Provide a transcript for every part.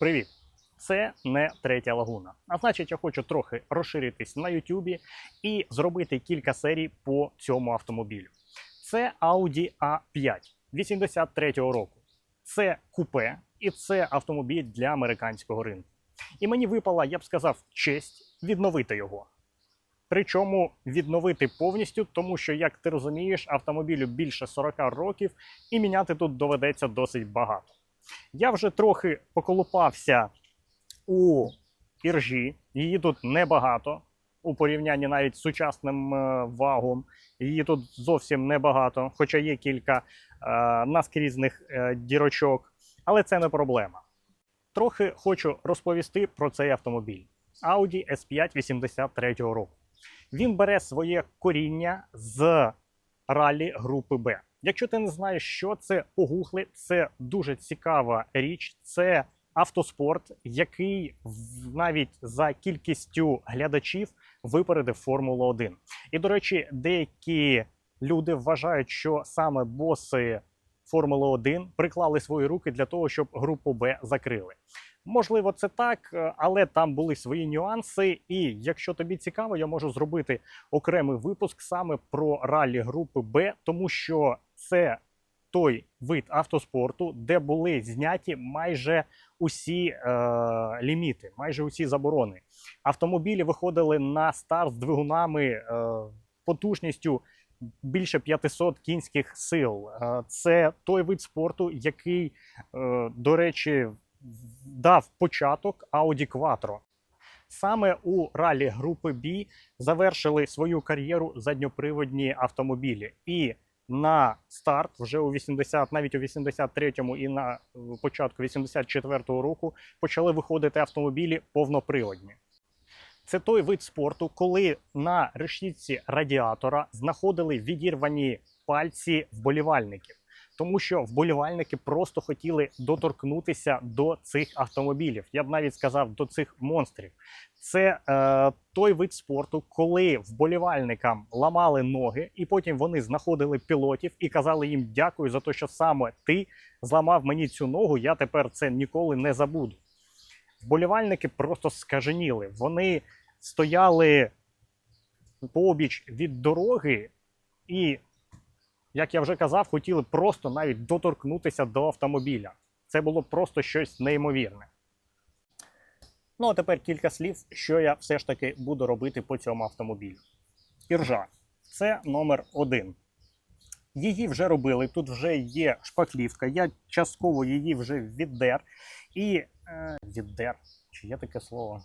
Привіт! Це не третя лагуна. А значить, я хочу трохи розширитись на Ютубі і зробити кілька серій по цьому автомобілю. Це Audi A5 83-го року. Це купе і це автомобіль для американського ринку. І мені випала, я б сказав, честь відновити його. Причому відновити повністю, тому що, як ти розумієш, автомобілю більше 40 років і міняти тут доведеться досить багато. Я вже трохи поколупався у іржі, її тут небагато, у порівнянні навіть з сучасним вагом, її тут зовсім небагато, хоча є кілька наскрізних дірочок, але це не проблема. Трохи хочу розповісти про цей автомобіль. Audi S5 83-го року. Він бере своє коріння з ралі групи Б. Якщо ти не знаєш, що це, погугли, це дуже цікава річ. Це автоспорт, який навіть за кількістю глядачів випередив Формулу-1. І, до речі, деякі люди вважають, що саме боси Формули-1 приклали свої руки для того, щоб групу Б закрили. Можливо, це так, але там були свої нюанси, і якщо тобі цікаво, я можу зробити окремий випуск саме про ралі групи Б, тому що це той вид автоспорту, де були зняті майже усі ліміти, майже усі заборони. Автомобілі виходили на старт з двигунами потужністю більше 500 кінських сил. Це той вид спорту, який, до речі, дав початок Audi Quattro. Саме у ралі групи B завершили свою кар'єру задньоприводні автомобілі. І на старт вже навіть у 83-му і на початку 84-го року почали виходити автомобілі повноприводні. Це той вид спорту, коли на решітці радіатора знаходили відірвані пальці вболівальників. Тому що вболівальники просто хотіли доторкнутися до цих автомобілів. Я б навіть сказав, до цих монстрів. Це той вид спорту, коли вболівальникам ламали ноги, і потім вони знаходили пілотів і казали їм дякую за те, що саме ти зламав мені цю ногу, я тепер це ніколи не забуду. Вболівальники просто скаженіли. Вони стояли побіч від дороги і, як я вже казав, хотіли просто навіть доторкнутися до автомобіля. Це було просто щось неймовірне. Ну, а тепер кілька слів, що я все ж таки буду робити по цьому автомобілю. Іржа. Це номер 1. Її вже робили, тут вже є шпаклівка, я частково її вже віддер. І... віддер? Чи є таке слово?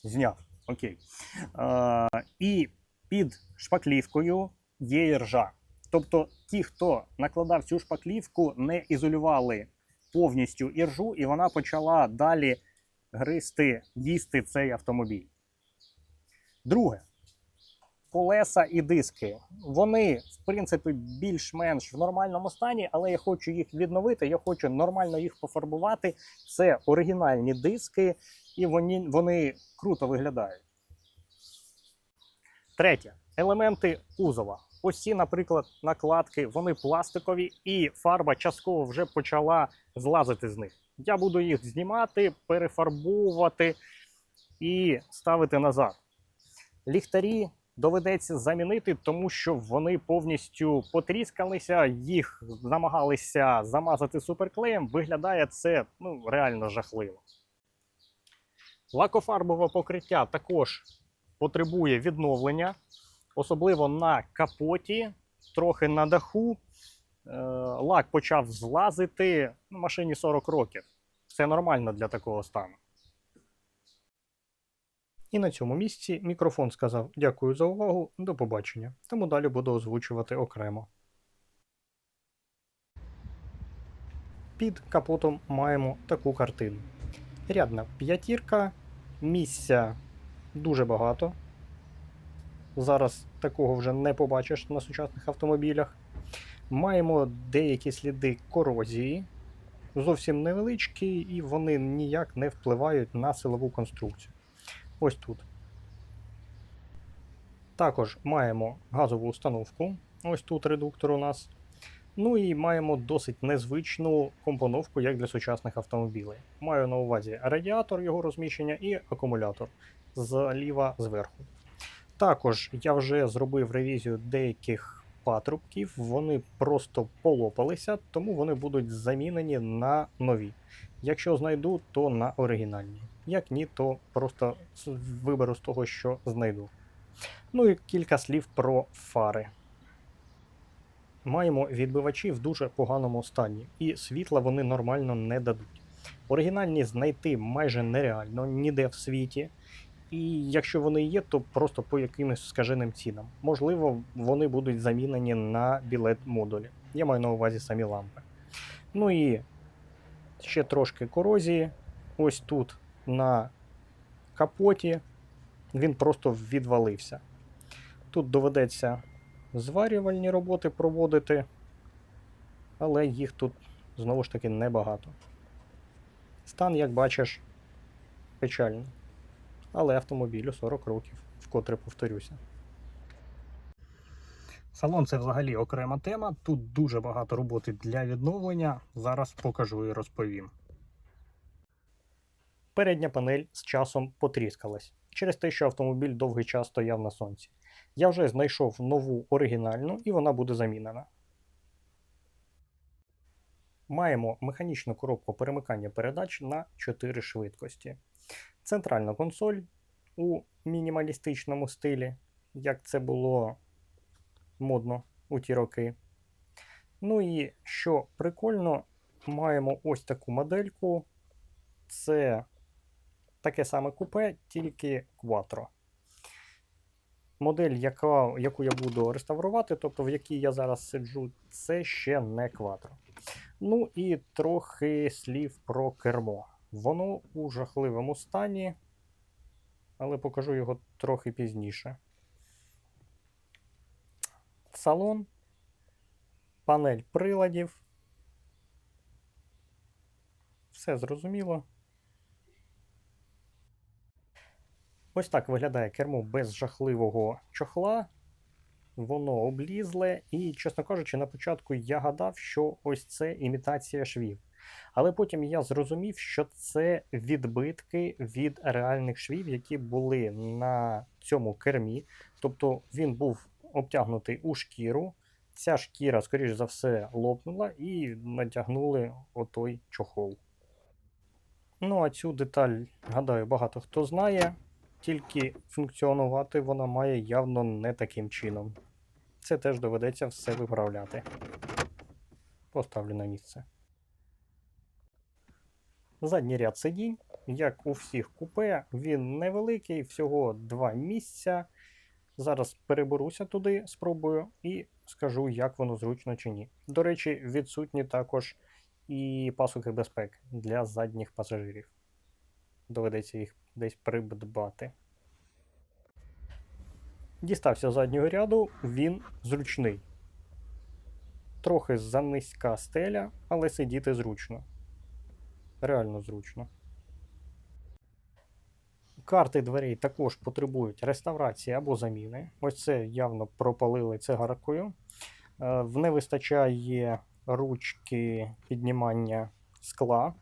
Зняв. Окей. І під шпаклівкою є іржа. Тобто ті, хто накладав цю шпаклівку, не ізолювали повністю іржу, і вона почала далі гризти, їсти цей автомобіль. Друге. Колеса і диски. Вони, в принципі, більш-менш в нормальному стані, але я хочу їх відновити, я хочу нормально їх пофарбувати. Це оригінальні диски, і вони круто виглядають. Третє. Елементи кузова. Ось ці, наприклад, накладки, вони пластикові, і фарба частково вже почала злазити з них. Я буду їх знімати, перефарбовувати і ставити назад. Ліхтарі доведеться замінити, тому що вони повністю потріскалися, їх намагалися замазати суперклеєм. Виглядає це реально жахливо. Лакофарбове покриття також потребує відновлення, особливо на капоті, трохи на даху. Лак почав злазити, машині 40 років. Це нормально для такого стану. І на цьому місці мікрофон сказав дякую за увагу, до побачення. Тому далі буду озвучувати окремо. Під капотом маємо таку картину. Рядна п'ятірка, місця дуже багато. Зараз такого вже не побачиш на сучасних автомобілях. Маємо деякі сліди корозії, зовсім невеличкі, і вони ніяк не впливають на силову конструкцію. Ось тут. Також маємо газову установку. Ось тут редуктор у нас. Ну і маємо досить незвичну компоновку, як для сучасних автомобілів. Маю на увазі радіатор, його розміщення і акумулятор зліва зверху. Також я вже зробив ревізію деяких патрубків, вони просто полопалися, тому вони будуть замінені на нові. Якщо знайду, то на оригінальні. Як ні, то просто виберу з того, що знайду. Ну і кілька слів про фари. Маємо відбивачі в дуже поганому стані, і світла вони нормально не дадуть. Оригінальні знайти майже нереально ніде в світі. І якщо вони є, то просто по якимось скаженим цінам. Можливо, вони будуть замінені на білет модулі. Я маю на увазі самі лампи. Ну і ще трошки корозії. Ось тут на капоті він просто відвалився. Тут доведеться зварювальні роботи проводити, але їх тут знову ж таки небагато. Стан, як бачиш, печальний. Але автомобілю 40 років, вкотре повторюся. Салон це взагалі окрема тема, тут дуже багато роботи для відновлення, зараз покажу і розповім. Передня панель з часом потріскалась, через те, що автомобіль довгий час стояв на сонці. Я вже знайшов нову оригінальну і вона буде замінена. Маємо механічну коробку перемикання передач на 4 швидкості. Центральна консоль у мінімалістичному стилі, як це було модно у ті роки. Ну і що прикольно, маємо ось таку модельку. Це таке саме купе, тільки Quattro. Модель, яку я буду реставрувати, тобто в якій я зараз сиджу, це ще не Quattro. Ну і трохи слів про кермо. Воно у жахливому стані, але покажу його трохи пізніше. Салон, панель приладів. Все зрозуміло. Ось так виглядає кермо без жахливого чохла. Воно облізле і, чесно кажучи, на початку я гадав, що ось це імітація швів. Але потім я зрозумів, що це відбитки від реальних швів, які були на цьому кермі. Тобто він був обтягнутий у шкіру. Ця шкіра, скоріш за все, лопнула і натягнули отой чохол. Ну, а цю деталь, гадаю, багато хто знає, тільки функціонувати вона має явно не таким чином. Це теж доведеться все виправляти. Поставлю на місце. Задній ряд сидінь, як у всіх купе, він невеликий, всього 2 місця. Зараз переберуся туди, спробую і скажу, як воно зручно чи ні. До речі, відсутні також і пасухи безпеки для задніх пасажирів. Доведеться їх десь придбати. Дістався заднього ряду, він зручний. Трохи занизька стеля, але сидіти зручно. Реально зручно. Карти дверей також потребують реставрації або заміни. Ось це явно пропалили цигаркою. Не вистачає ручки піднімання скла.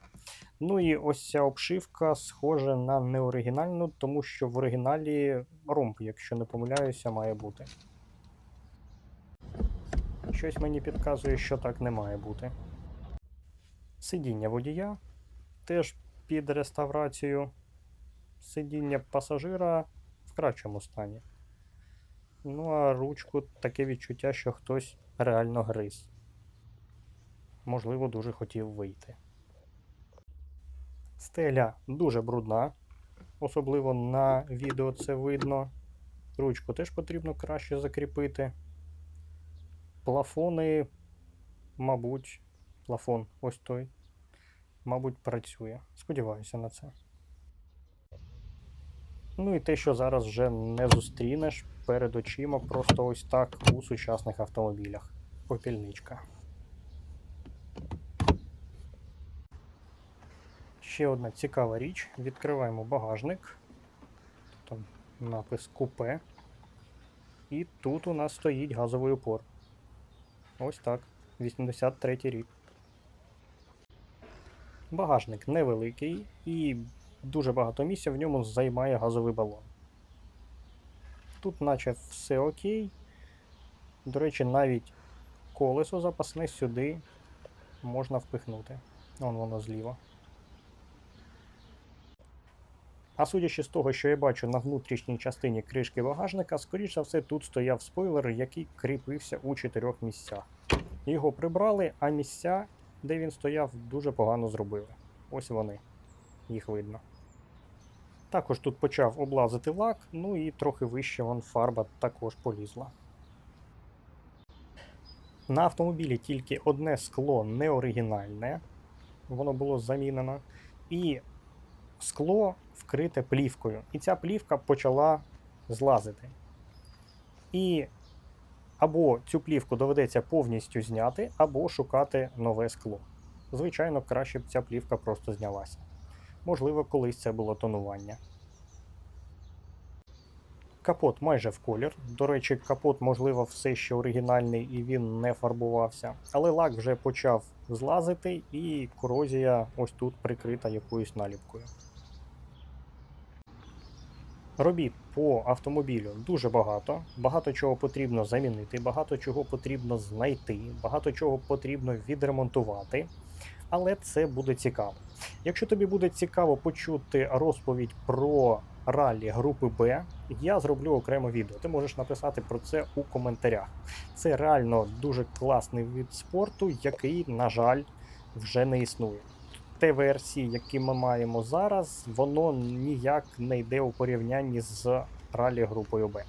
Ну і ось ця обшивка схожа на неоригінальну, тому що в оригіналі ромб, якщо не помиляюся, має бути. Щось мені підказує, що так не має бути. Сидіння водія теж під реставрацію. Сидіння пасажира в кращому стані. Ну а ручку таке відчуття, що хтось реально гриз. Можливо, дуже хотів вийти. Стеля дуже брудна, особливо на відео це видно. Ручку теж потрібно краще закріпити. Плафони, мабуть, плафон ось той, мабуть, працює. Сподіваюся на це. Ну і те, що зараз вже не зустрінеш перед очима, просто ось так у сучасних автомобілях. Попільничка. Ще одна цікава річ. Відкриваємо багажник. Там напис купе. І тут у нас стоїть газовий упор. Ось так. 83 рік. Багажник невеликий і дуже багато місця в ньому займає газовий балон. Тут наче все окей. До речі, навіть колесо запасне сюди можна впихнути. Вон воно зліва. А судячи з того, що я бачу на внутрішній частині кришки багажника, скоріш за все тут стояв спойлер, який кріпився у 4 місцях. Його прибрали, а місця, де він стояв, дуже погано зробили. Ось вони, їх видно. Також тут почав облазити лак, ну і трохи вище вон фарба також полізла. На автомобілі тільки одне скло не оригінальне, воно було замінено, і скло вкрите плівкою. І ця плівка почала злазити. І або цю плівку доведеться повністю зняти, або шукати нове скло. Звичайно, краще б ця плівка просто знялася. Можливо, колись це було тонування. Капот майже в колір. До речі, капот, можливо, все ще оригінальний і він не фарбувався. Але лак вже почав злазити і корозія ось тут прикрита якоюсь наліпкою. Робіт по автомобілю дуже багато. Багато чого потрібно замінити, багато чого потрібно знайти, багато чого потрібно відремонтувати. Але це буде цікаво. Якщо тобі буде цікаво почути розповідь про ралі групи Б, я зроблю окремо відео. Ти можеш написати про це у коментарях. Це реально дуже класний вид спорту, який, на жаль, вже не існує. Те версії, які ми маємо зараз, воно ніяк не йде у порівнянні з ралі групою Б.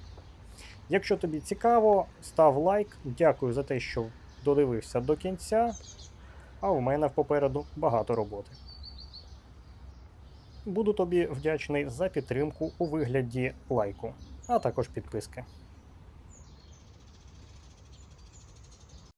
Якщо тобі цікаво, став лайк. Дякую за те, що додивився до кінця. А у мене попереду багато роботи. Буду тобі вдячний за підтримку у вигляді лайку, а також підписки.